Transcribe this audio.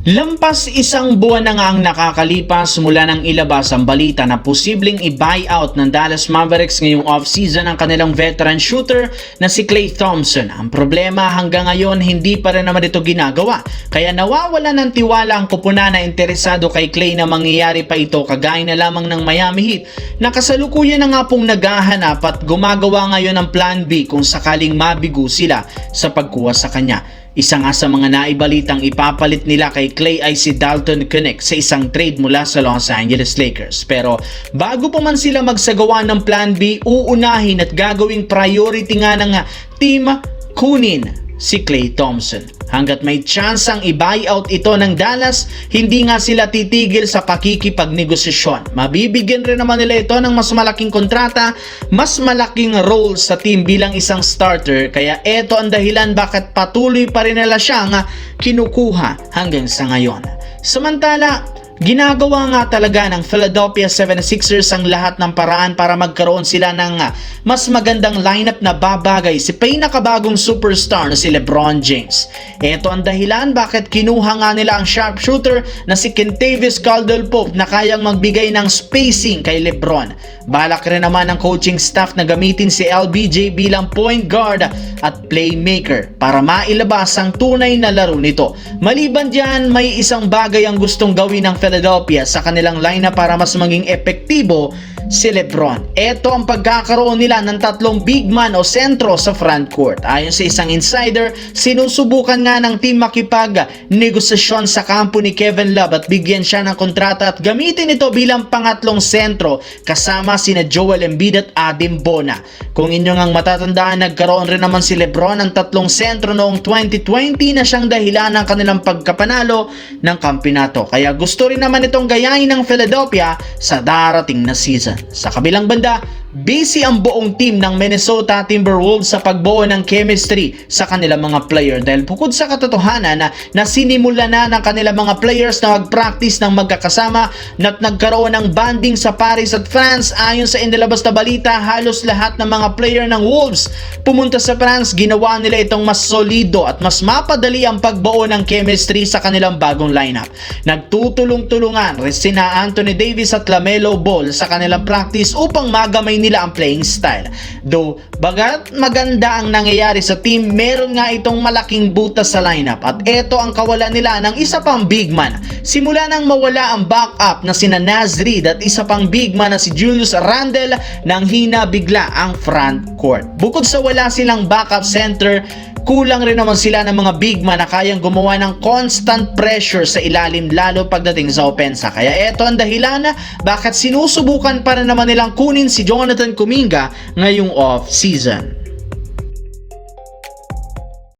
Lampas isang buwan na nga ang nakakalipas mula nang ilabas ang balita na posibleng i-buyout ng Dallas Mavericks ngayong off-season ang kanilang veteran shooter na si Klay Thompson. Ang problema hanggang ngayon hindi pa rin naman ito ginagawa. Kaya nawawala ng tiwala ang kupunan na interesado kay Klay na mangyayari pa ito kagaya na lamang ng Miami Heat na kasalukuyan na nga pong naghahanap at gumagawa ngayon ng plan B kung sakaling mabigo sila sa pagkuha sa kanya. Isa nga sa mga naibalitang ipapalit nila kay Klay ay si Dalton Knecht sa isang trade mula sa Los Angeles Lakers. Pero bago pa man sila magsagawa ng plan B, uunahin at gagawing priority nga ng team kunin si Klay Thompson. Hanggat may chance ang i-buyout ito ng Dallas, hindi nga sila titigil sa pakikipagnegosasyon. Mabibigyan rin naman nila ito ng mas malaking kontrata, mas malaking role sa team bilang isang starter. Kaya ito ang dahilan bakit patuloy pa rin nila siyang kinukuha hanggang sa ngayon. Samantala, ginagawa nga talaga ng Philadelphia 76ers ang lahat ng paraan para magkaroon sila ng mas magandang lineup na babagay sa pinakabagong superstar na si LeBron James. Ito ang dahilan bakit kinuha nga nila ang sharpshooter na si Kentavious Caldwell-Pope na kayang magbigay ng spacing kay LeBron. Balak rin naman ng coaching staff na gamitin si LBJ bilang point guard at playmaker para mailabas ang tunay na laro nito. Maliban diyan, may isang bagay ang gustong gawin ng Philadelphia sa kanilang lineup para mas maging epektibo si LeBron. Ito ang pagkakaroon nila ng tatlong big man o sentro sa front court. Ayon sa isang insider, sinusubukan nga ng team makipag-negosasyon sa kampo ni Kevin Love at bigyan siya ng kontrata at gamitin ito bilang pangatlong sentro kasama sina Joel Embiid at Adem Bona. Kung inyo ngang matatandaan, nagkaroon rin naman si LeBron ng tatlong sentro noong 2020 na siyang dahilan ng kanilang pagkapanalo ng kampyonato. Kaya gusto rin naman itong gayahin ng Philadelphia sa darating na season. Sa kabilang banda, busy ang buong team ng Minnesota Timberwolves sa pagbuo ng chemistry sa kanilang mga player dahil bukod sa katotohanan na sinimula na ng kanilang mga players na mag-practice ng magkakasama at nagkaroon ng banding sa Paris at France. Ayon sa inilabas na balita, halos lahat ng mga player ng Wolves pumunta sa France. Ginawa nila itong mas solido at mas mapadali ang pagbuo ng chemistry sa kanilang bagong lineup. Nagtutulong-tulungan sina Anthony Davis at LaMelo Ball sa kanilang practice upang magamay nila ang playing style. Though, bagat maganda ang nangyayari sa team, meron nga itong malaking butas sa lineup at ito ang kawalan nila ng isa pang big man. Simula nang mawala ang backup na sina Naz Reid at isa pang big man na si Julius Randle, nang hina bigla ang front court. Bukod sa wala silang backup center, kulang rin naman sila ng mga big man na kayang gumawa ng constant pressure sa ilalim lalo pagdating sa opensa. Kaya ito ang dahilan bakit sinusubukan pa rin naman nilang kunin si Jonathan Kuminga ngayong off-season.